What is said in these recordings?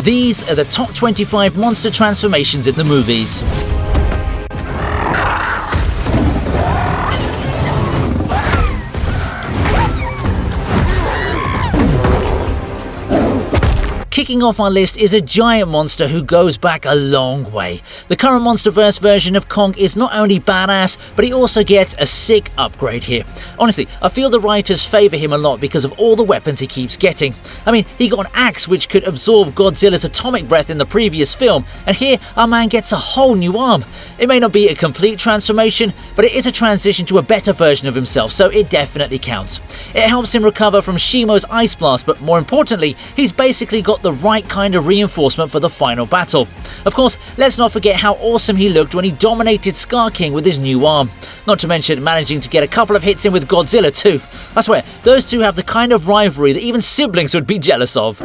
These are the top 25 monster transformations in the movies. Kicking off our list is a giant monster who goes back a long way. The current MonsterVerse version of Kong is not only badass, but he also gets a sick upgrade here. Honestly, I feel the writers favour him a lot because of all the weapons he keeps getting. I mean, he got an axe which could absorb Godzilla's atomic breath in the previous film, and here our man gets a whole new arm. It may not be a complete transformation, but it is a transition to a better version of himself, so it definitely counts. It helps him recover from Shimo's ice blast, but more importantly, he's basically got the right kind of reinforcement for the final battle. Of course, let's not forget how awesome he looked when he dominated Scar King with his new arm. Not to mention managing to get a couple of hits in with Godzilla too. I swear, those two have the kind of rivalry that even siblings would be jealous of.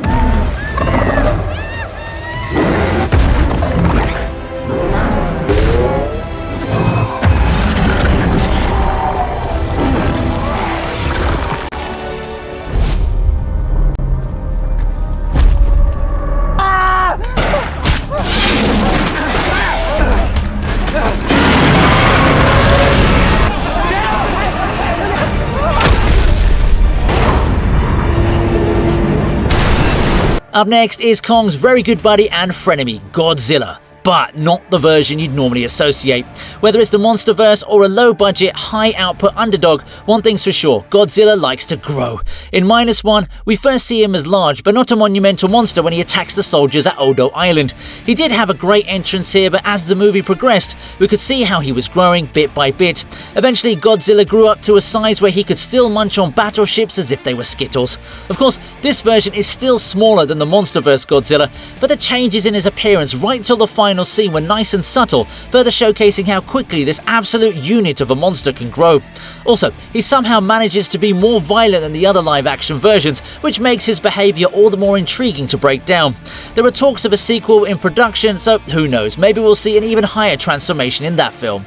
Up next is Kong's very good buddy and frenemy, Godzilla. But not the version you'd normally associate. Whether it's the MonsterVerse or a low-budget, high-output underdog, one thing's for sure, Godzilla likes to grow. In -1, we first see him as large, but not a monumental monster when he attacks the soldiers at Odo Island. He did have a great entrance here, but as the movie progressed, we could see how he was growing bit by bit. Eventually, Godzilla grew up to a size where he could still munch on battleships as if they were Skittles. Of course, this version is still smaller than the MonsterVerse Godzilla, but the changes in his appearance right till the final scene were nice and subtle, further showcasing how quickly this absolute unit of a monster can grow. Also, he somehow manages to be more violent than the other live-action versions, which makes his behaviour all the more intriguing to break down. There are talks of a sequel in production, so who knows, maybe we'll see an even higher transformation in that film.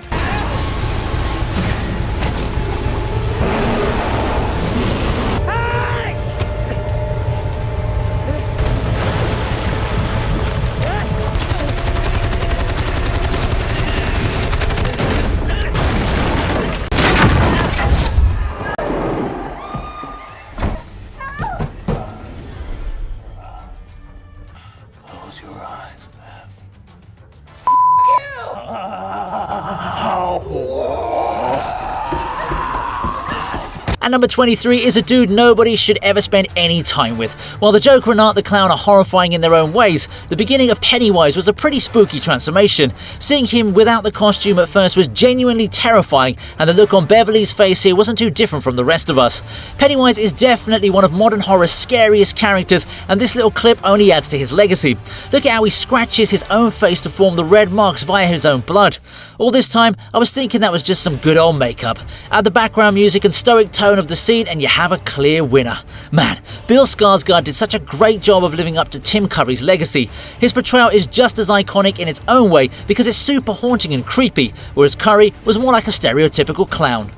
And number 23 is a dude nobody should ever spend any time with. While the Joker and Art the Clown are horrifying in their own ways, the beginning of Pennywise was a pretty spooky transformation. Seeing him without the costume at first was genuinely terrifying, and the look on Beverly's face here wasn't too different from the rest of us. Pennywise is definitely one of modern horror's scariest characters, and this little clip only adds to his legacy. Look at how he scratches his own face to form the red marks via his own blood. All this time, I was thinking that was just some good old makeup. Add the background music and stoic tone of the scene and you have a clear winner. Man, Bill Skarsgård did such a great job of living up to Tim Curry's legacy. His portrayal is just as iconic in its own way because it's super haunting and creepy, whereas Curry was more like a stereotypical clown.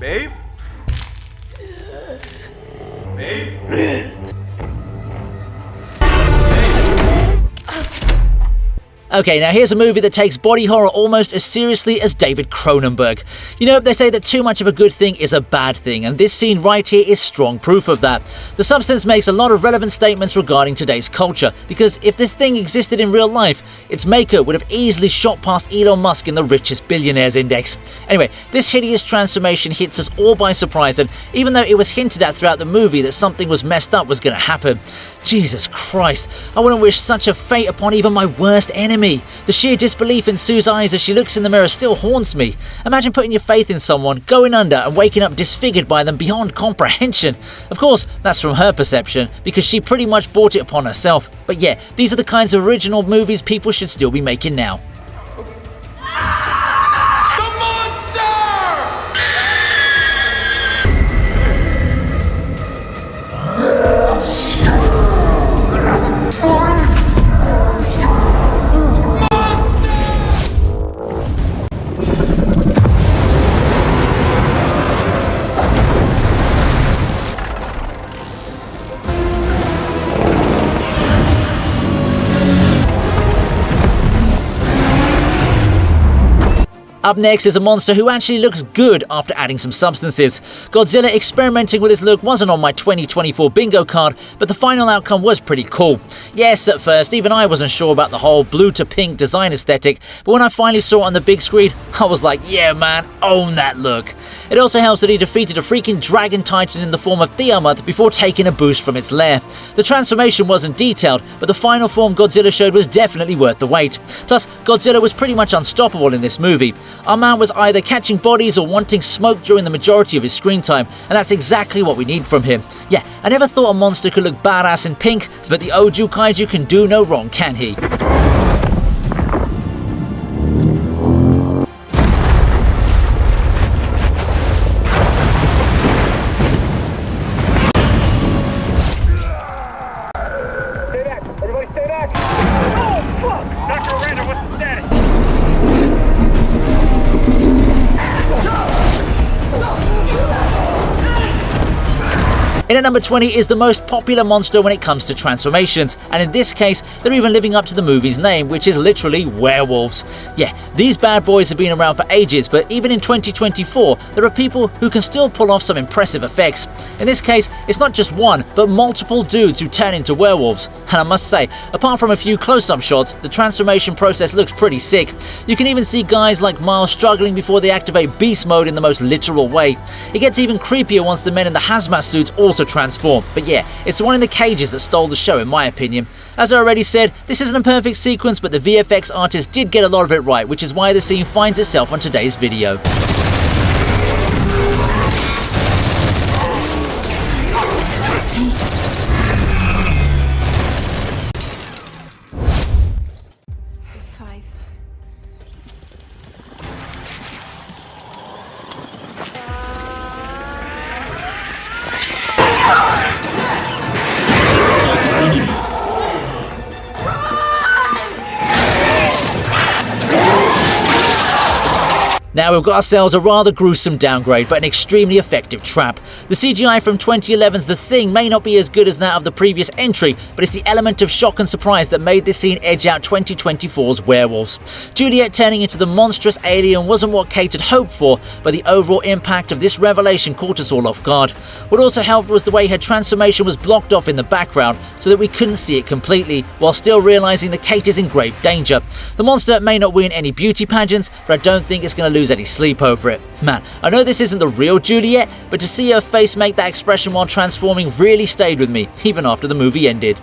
Babe? Babe? Okay, now here's a movie that takes body horror almost as seriously as David Cronenberg. You know, they say that too much of a good thing is a bad thing, and this scene right here is strong proof of that. The substance makes a lot of relevant statements regarding today's culture, because if this thing existed in real life, its maker would have easily shot past Elon Musk in the richest billionaires index. Anyway, this hideous transformation hits us all by surprise, and even though it was hinted at throughout the movie that something was messed up was going to happen, Jesus Christ, I wouldn't wish such a fate upon even my worst enemy. The sheer disbelief in Sue's eyes as she looks in the mirror still haunts me. Imagine putting your faith in someone, going under and waking up disfigured by them beyond comprehension. Of course, that's from her perception, because she pretty much brought it upon herself. But yeah, these are the kinds of original movies people should still be making now. Up next is a monster who actually looks good after adding some substances. Godzilla experimenting with his look wasn't on my 2024 bingo card, but the final outcome was pretty cool. Yes, at first, even I wasn't sure about the whole blue to pink design aesthetic, but when I finally saw it on the big screen, I was like, yeah man, own that look. It also helps that he defeated a freaking dragon titan in the form of Tiamat before taking a boost from its lair. The transformation wasn't detailed, but the final form Godzilla showed was definitely worth the wait. Plus, Godzilla was pretty much unstoppable in this movie. Our man was either catching bodies or wanting smoke during the majority of his screen time, and that's exactly what we need from him. Yeah, I never thought a monster could look badass in pink, but the Oju Kaiju can do no wrong, can he? Stay back! Everybody stay back! Oh, fuck! Dr. Randall, what's the status? In at number 20 is the most popular monster when it comes to transformations, and in this case, they're even living up to the movie's name, which is literally werewolves. Yeah, these bad boys have been around for ages, but even in 2024, there are people who can still pull off some impressive effects. In this case, it's not just one, but multiple dudes who turn into werewolves. And I must say, apart from a few close-up shots, the transformation process looks pretty sick. You can even see guys like Miles struggling before they activate beast mode in the most literal way. It gets even creepier once the men in the hazmat suits also transform, but yeah, it's the one in the cages that stole the show in my opinion. As I already said, this isn't a perfect sequence, but the VFX artist did get a lot of it right, which is why the scene finds itself on today's video. Now we've got ourselves a rather gruesome downgrade, but an extremely effective trap. The CGI from 2011's The Thing may not be as good as that of the previous entry, but it's the element of shock and surprise that made this scene edge out 2024's werewolves. Juliet turning into the monstrous alien wasn't what Kate had hoped for, but the overall impact of this revelation caught us all off guard. What also helped was the way her transformation was blocked off in the background, so that we couldn't see it completely, while still realizing that Kate is in grave danger. The monster may not win any beauty pageants, but I don't think it's going to lose any sleep over it. Man, I know this isn't the real Juliet, but to see her face make that expression while transforming really stayed with me, even after the movie ended.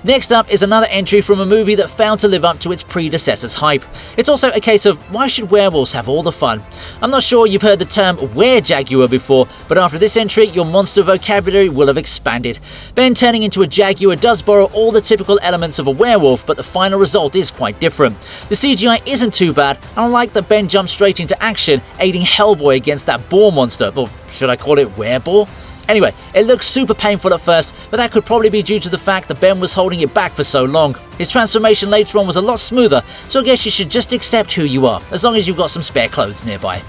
Next up is another entry from a movie that failed to live up to its predecessor's hype. It's also a case of why should werewolves have all the fun? I'm not sure you've heard the term were-jaguar before, but after this entry, your monster vocabulary will have expanded. Ben turning into a jaguar does borrow all the typical elements of a werewolf, but the final result is quite different. The CGI isn't too bad, and I like that Ben jumps straight into action, aiding Hellboy against that boar monster, or should I call it wereboar? Anyway, it looks super painful at first, but that could probably be due to the fact that Ben was holding it back for so long. His transformation later on was a lot smoother, so I guess you should just accept who you are, as long as you've got some spare clothes nearby.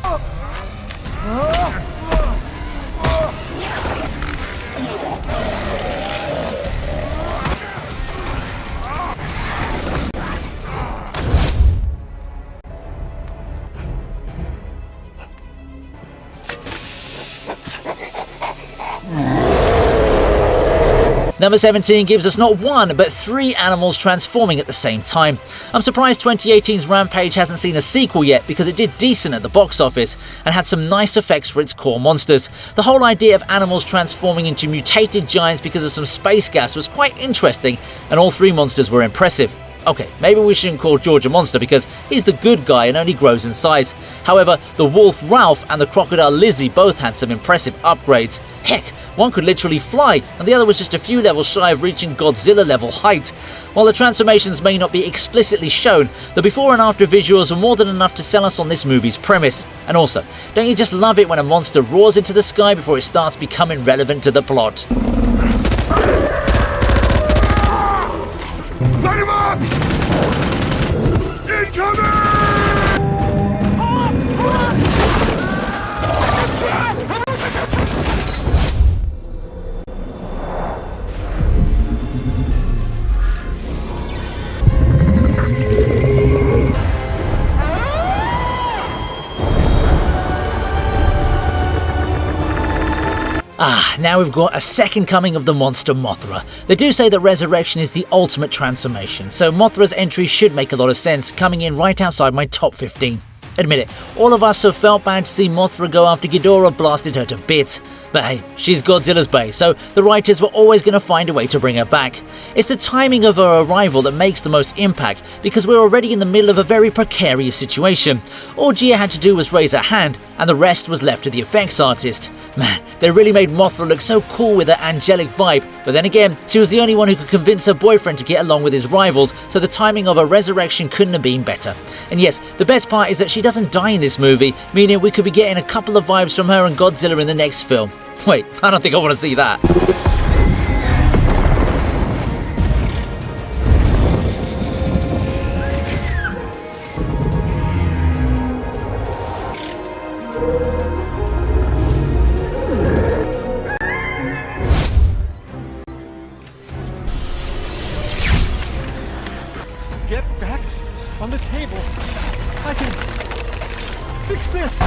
Number 17 gives us not one, but 3 animals transforming at the same time. I'm surprised 2018's Rampage hasn't seen a sequel yet because it did decent at the box office and had some nice effects for its core monsters. The whole idea of animals transforming into mutated giants because of some space gas was quite interesting, and all 3 monsters were impressive. Okay, maybe we shouldn't call George a monster because he's the good guy and only grows in size. However, the wolf Ralph and the crocodile Lizzie both had some impressive upgrades. Heck, One could literally fly, and the other was just a few levels shy of reaching Godzilla level height. While the transformations may not be explicitly shown, the before and after visuals were more than enough to sell us on this movie's premise. And also, don't you just love it when a monster roars into the sky before it starts becoming relevant to the plot? Light him up! Incoming! Now we've got a second coming of the monster Mothra. They do say that resurrection is the ultimate transformation, so Mothra's entry should make a lot of sense, coming in right outside my top 15. Admit it, all of us have felt bad to see Mothra go after Ghidorah blasted her to bits. But hey, she's Godzilla's bae, so the writers were always going to find a way to bring her back. It's the timing of her arrival that makes the most impact, because we're already in the middle of a very precarious situation. All Gia had to do was raise her hand, and the rest was left to the effects artist. Man, they really made Mothra look so cool with her angelic vibe, but then again, she was the only one who could convince her boyfriend to get along with his rivals, so the timing of her resurrection couldn't have been better. And yes, the best part is that she doesn't die in this movie, meaning we could be getting a couple of vibes from her and Godzilla in the next film. Wait, I don't think I want to see that. Get back on the table. I can fix this.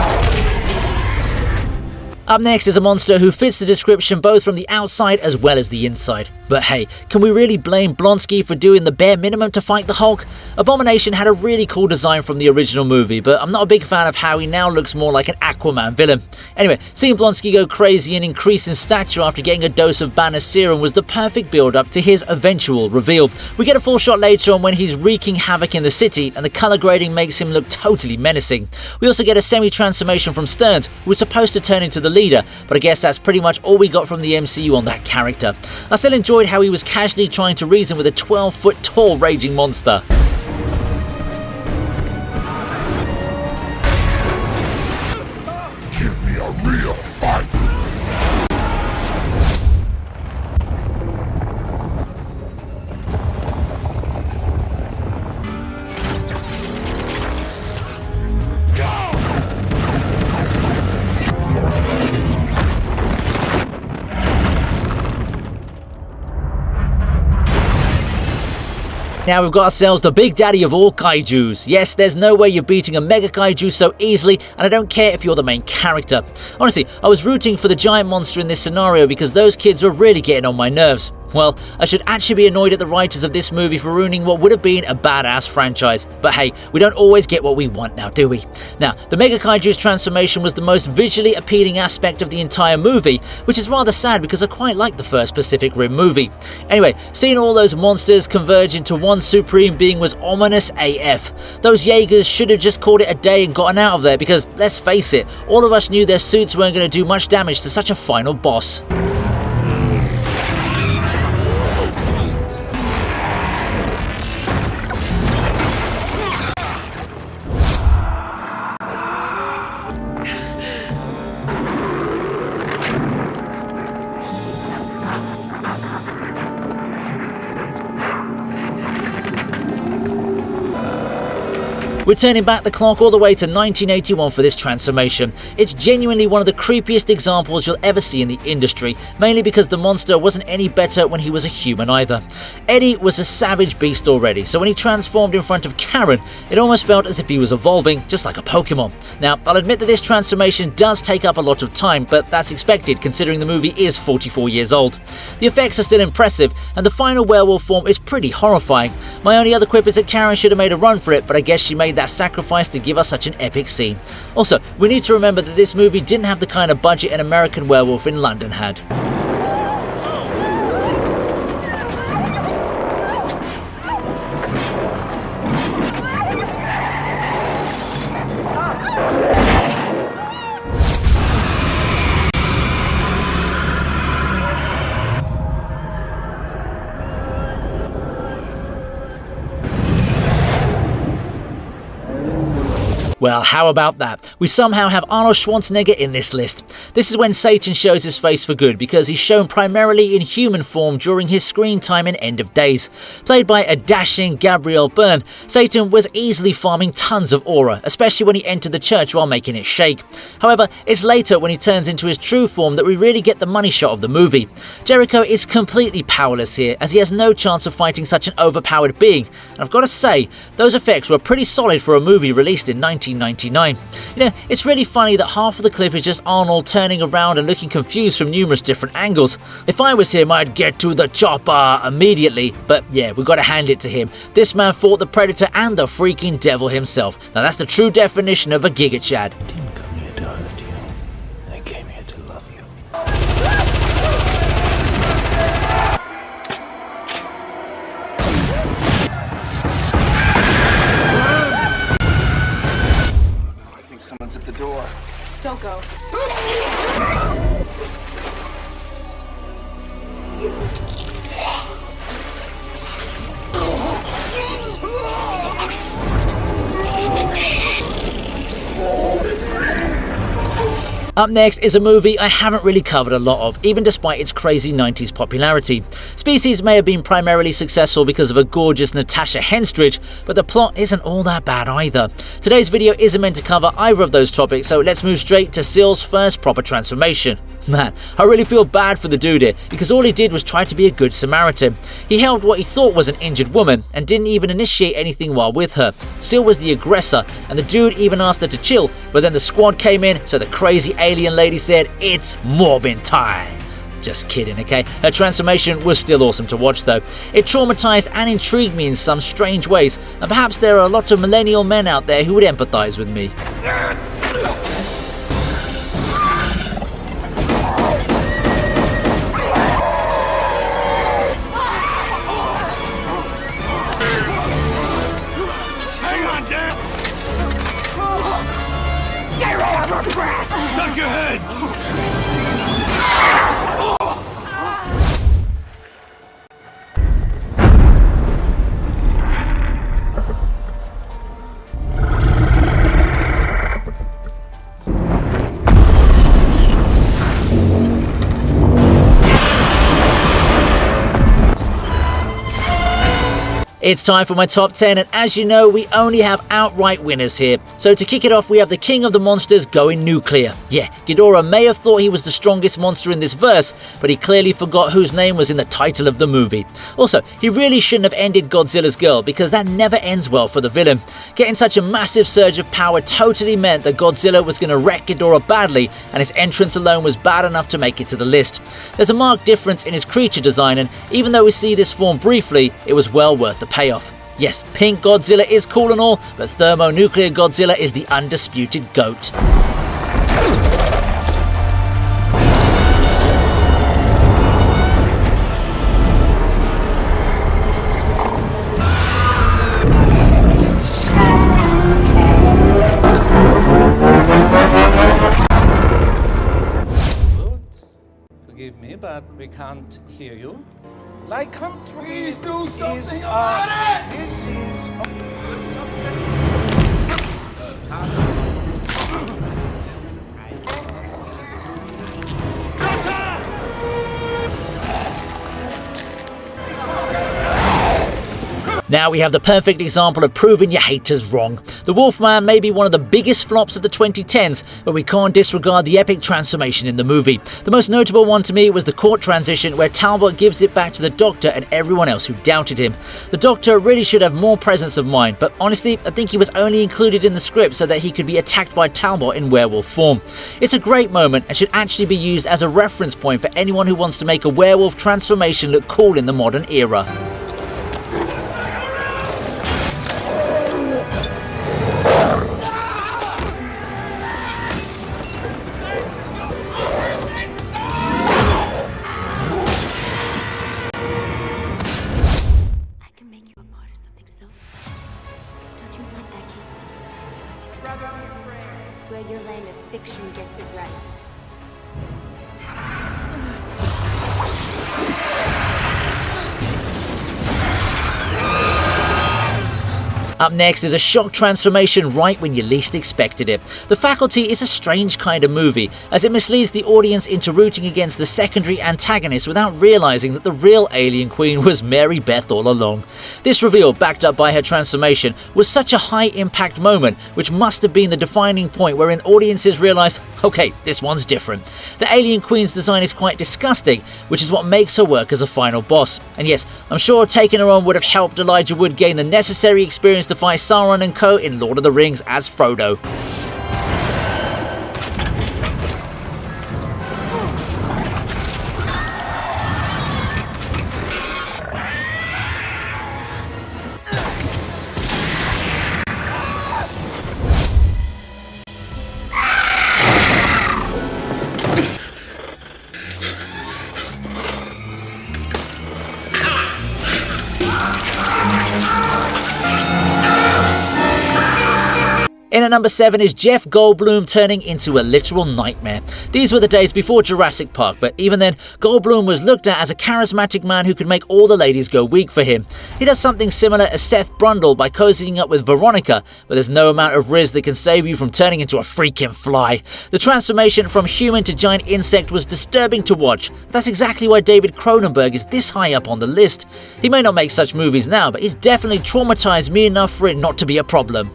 Up next is a monster who fits the description both from the outside as well as the inside. But hey, can we really blame Blonsky for doing the bare minimum to fight the Hulk? Abomination had a really cool design from the original movie, but I'm not a big fan of how he now looks more like an Aquaman villain. Anyway, seeing Blonsky go crazy and increase in stature after getting a dose of Banner serum was the perfect build-up to his eventual reveal. We get a full shot later on when he's wreaking havoc in the city, and the colour grading makes him look totally menacing. We also get a semi-transformation from Stearns, who was supposed to turn into the leader, but I guess that's pretty much all we got from the MCU on that character. I still enjoyed how he was casually trying to reason with a 12-foot tall raging monster. Give me a real fight. Now we've got ourselves the big daddy of all kaijus. Yes, there's no way you're beating a mega kaiju so easily, and I don't care if you're the main character. Honestly, I was rooting for the giant monster in this scenario because those kids were really getting on my nerves. Well, I should actually be annoyed at the writers of this movie for ruining what would have been a badass franchise. But hey, we don't always get what we want now, do we? Now, the Mega Kaiju's transformation was the most visually appealing aspect of the entire movie, which is rather sad because I quite like the first Pacific Rim movie. Anyway, seeing all those monsters converge into one supreme being was ominous AF. Those Jaegers should have just called it a day and gotten out of there because, let's face it, all of us knew their suits weren't going to do much damage to such a final boss. We're turning back the clock all the way to 1981 for this transformation. It's genuinely one of the creepiest examples you'll ever see in the industry, mainly because the monster wasn't any better when he was a human either. Eddie was a savage beast already, so when he transformed in front of Karen, it almost felt as if he was evolving, just like a Pokemon. Now, I'll admit that this transformation does take up a lot of time, but that's expected considering the movie is 44 years old. The effects are still impressive, and the final werewolf form is pretty horrifying. My only other quip is that Karen should have made a run for it, but I guess she made that sacrifice to give us such an epic scene. Also, we need to remember that this movie didn't have the kind of budget an American Werewolf in London had. Well, how about that? We somehow have Arnold Schwarzenegger in this list. This is when Satan shows his face for good, because he's shown primarily in human form during his screen time in End of Days. Played by a dashing Gabriel Byrne, Satan was easily farming tons of aura, especially when he entered the church while making it shake. However, it's later when he turns into his true form that we really get the money shot of the movie. Jericho is completely powerless here, as he has no chance of fighting such an overpowered being, and I've got to say, those effects were pretty solid for a movie released in 1999. You know, it's really funny that half of the clip is just Arnold turning around and looking confused from numerous different angles. If I was him, I'd get to the chopper immediately, but yeah, we've got to hand it to him. This man fought the Predator and the freaking devil himself. Now that's the true definition of a Giga Chad. I didn't come here to hurt you. I came here to love you. I think someone's at the door. Don't go. Up next is a movie I haven't really covered a lot of, even despite its crazy 90s popularity. Species may have been primarily successful because of a gorgeous Natasha Henstridge, but the plot isn't all that bad either. Today's video isn't meant to cover either of those topics, so let's move straight to Seal's first proper transformation. Man, I really feel bad for the dude here, because all he did was try to be a good Samaritan. He helped what he thought was an injured woman, and didn't even initiate anything while with her. Seal was the aggressor, and the dude even asked her to chill, but then the squad came in, so the crazy alien lady said, "It's morbid time." Just kidding, okay? Her transformation was still awesome to watch though. It traumatized and intrigued me in some strange ways, and perhaps there are a lot of millennial men out there who would empathize with me. Duck your head! It's time for my top 10, and as you know, we only have outright winners here. So to kick it off, we have the king of the monsters going nuclear. Yeah, Ghidorah may have thought he was the strongest monster in this verse, but he clearly forgot whose name was in the title of the movie. Also, he really shouldn't have ended Godzilla's girl, because that never ends well for the villain. Getting such a massive surge of power totally meant that Godzilla was going to wreck Ghidorah badly, and his entrance alone was bad enough to make it to the list. There's a marked difference in his creature design, and even though we see this form briefly, it was well worth the payoff. Yes, pink Godzilla is cool and all, but thermonuclear Godzilla is the undisputed GOAT. Forgive me, but we can't hear you. Like country. Please do something about it! This is Now we have the perfect example of proving your haters wrong. The Wolfman may be one of the biggest flops of the 2010s, but we can't disregard the epic transformation in the movie. The most notable one to me was the court transition, where Talbot gives it back to the Doctor and everyone else who doubted him. The Doctor really should have more presence of mind, but honestly, I think he was only included in the script so that he could be attacked by Talbot in werewolf form. It's a great moment and should actually be used as a reference point for anyone who wants to make a werewolf transformation look cool in the modern era. Where your land of fiction gets it right. Up next is a shock transformation right when you least expected it. The Faculty is a strange kind of movie, as it misleads the audience into rooting against the secondary antagonist without realizing that the real alien queen was Mary Beth all along. This reveal, backed up by her transformation, was such a high-impact moment, which must have been the defining point wherein audiences realized, okay, this one's different. The alien queen's design is quite disgusting, which is what makes her work as a final boss. And yes, I'm sure taking her on would have helped Elijah Wood gain the necessary experience to fight Sauron and co. in Lord of the Rings as Frodo. In at number 7 is Jeff Goldblum turning into a literal nightmare. These were the days before Jurassic Park, but even then, Goldblum was looked at as a charismatic man who could make all the ladies go weak for him. He does something similar as Seth Brundle by cozying up with Veronica, but there's no amount of riz that can save you from turning into a freaking fly. The transformation from human to giant insect was disturbing to watch. That's exactly why David Cronenberg is this high up on the list. He may not make such movies now, but he's definitely traumatized me enough for it not to be a problem.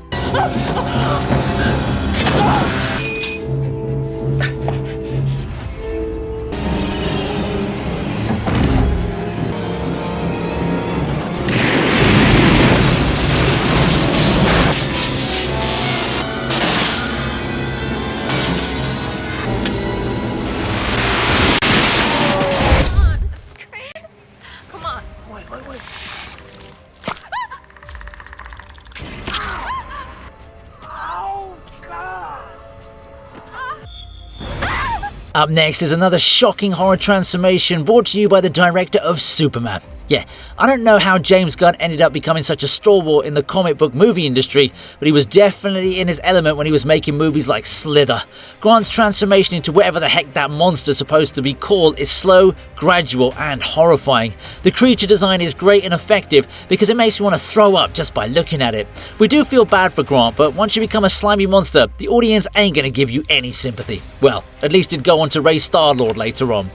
Up next is another shocking horror transformation brought to you by the director of Superman. Yeah, I don't know how James Gunn ended up becoming such a stalwart in the comic book movie industry, but he was definitely in his element when he was making movies like Slither. Grant's transformation into whatever the heck that monster's supposed to be called is slow, gradual, and horrifying. The creature design is great and effective because it makes me want to throw up just by looking at it. We do feel bad for Grant, but once you become a slimy monster, the audience ain't gonna give you any sympathy. Well, at least it'd go on to raise Star-Lord later on.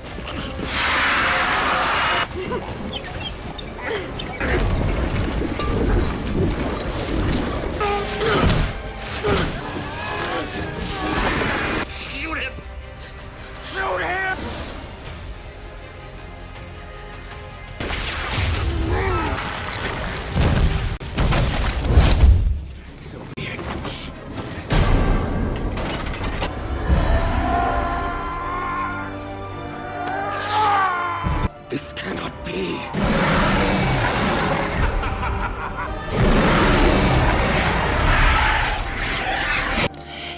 This cannot be.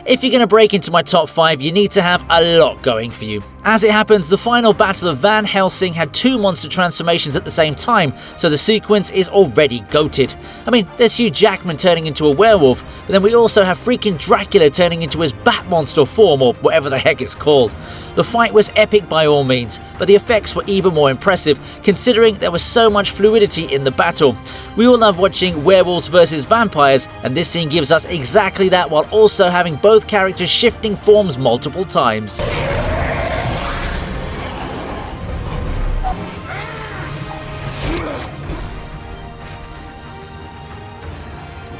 If you're going to break into my top 5, you need to have a lot going for you. As it happens, the final battle of Van Helsing had 2 monster transformations at the same time, so the sequence is already goated. I mean, there's Hugh Jackman turning into a werewolf, but then we also have freaking Dracula turning into his bat monster form, or whatever the heck it's called. The fight was epic by all means, but the effects were even more impressive, considering there was so much fluidity in the battle. We all love watching werewolves versus vampires, and this scene gives us exactly that while also having both characters shifting forms multiple times.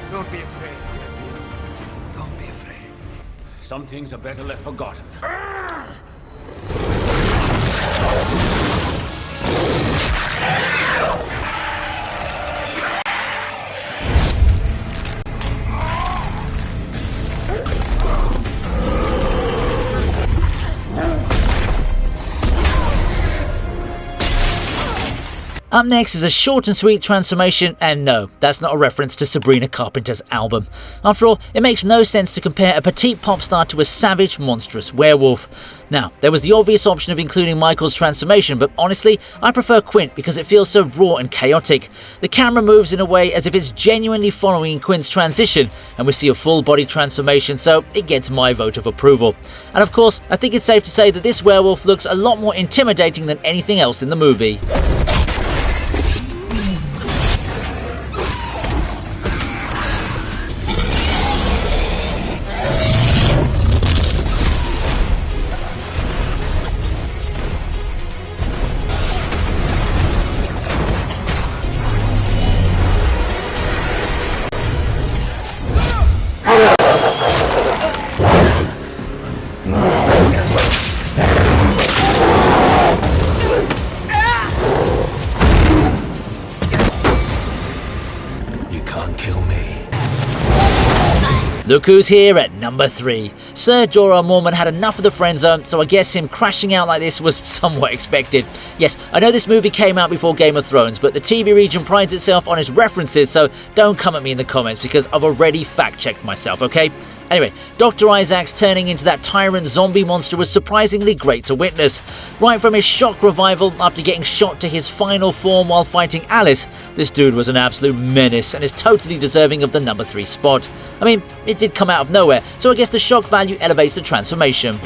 Don't be afraid. Don't be afraid. Some things are better left forgotten. Up next is a short and sweet transformation, and no, that's not a reference to Sabrina Carpenter's album. After all, it makes no sense to compare a petite pop star to a savage, monstrous werewolf. Now, there was the obvious option of including Michael's transformation, but honestly, I prefer Quint because it feels so raw and chaotic. The camera moves in a way as if it's genuinely following Quint's transition, and we see a full body transformation, so it gets my vote of approval. And of course, I think it's safe to say that this werewolf looks a lot more intimidating than anything else in the movie. Look who's here at number 3. Sir Jorah Mormont had enough of the friend zone, so I guess him crashing out like this was somewhat expected. Yes, I know this movie came out before Game of Thrones, but the TV region prides itself on its references, so don't come at me in the comments because I've already fact-checked myself, okay? Anyway, Dr. Isaac's turning into that tyrant zombie monster was surprisingly great to witness. Right from his shock revival after getting shot to his final form while fighting Alice, this dude was an absolute menace and is totally deserving of the number 3 spot. I mean, it did come out of nowhere, so I guess the shock value elevates the transformation.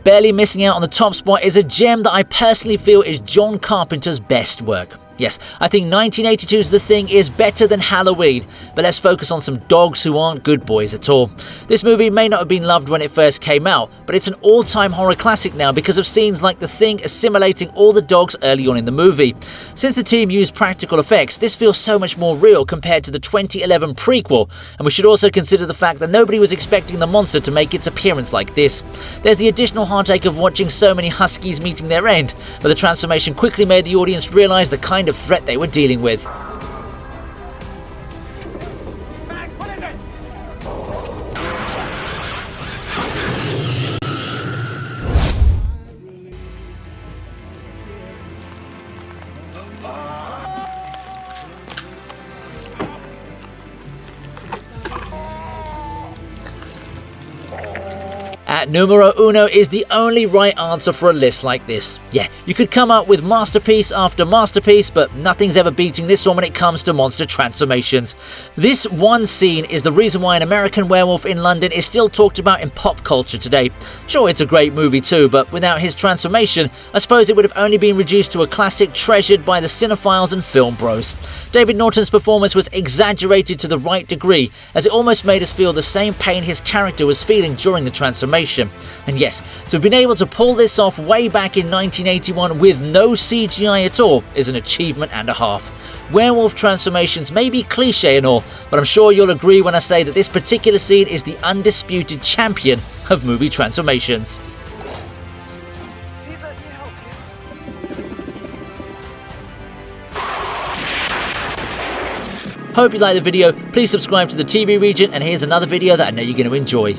Barely missing out on the top spot is a gem that I personally feel is John Carpenter's best work. Yes, I think 1982's The Thing is better than Halloween, but let's focus on some dogs who aren't good boys at all. This movie may not have been loved when it first came out, but it's an all-time horror classic now because of scenes like The Thing assimilating all the dogs early on in the movie. Since the team used practical effects, this feels so much more real compared to the 2011 prequel, and we should also consider the fact that nobody was expecting the monster to make its appearance like this. There's the additional heartache of watching so many huskies meeting their end, but the transformation quickly made the audience realise the kind of threat they were dealing with. At numero uno is the only right answer for a list like this. Yeah, you could come up with masterpiece after masterpiece, but nothing's ever beating this one when it comes to monster transformations. This one scene is the reason why An American Werewolf in London is still talked about in pop culture today. Sure, it's a great movie too, but without his transformation, I suppose it would have only been reduced to a classic treasured by the cinephiles and film bros. David Norton's performance was exaggerated to the right degree, as it almost made us feel the same pain his character was feeling during the transformation. And yes, to have been able to pull this off way back in 1981 with no CGI at all is an achievement and a half. Werewolf transformations may be cliche and all, but I'm sure you'll agree when I say that this particular scene is the undisputed champion of movie transformations. Please let me help you. Hope you liked the video. Please subscribe to the TV region, and here's another video that I know you're going to enjoy.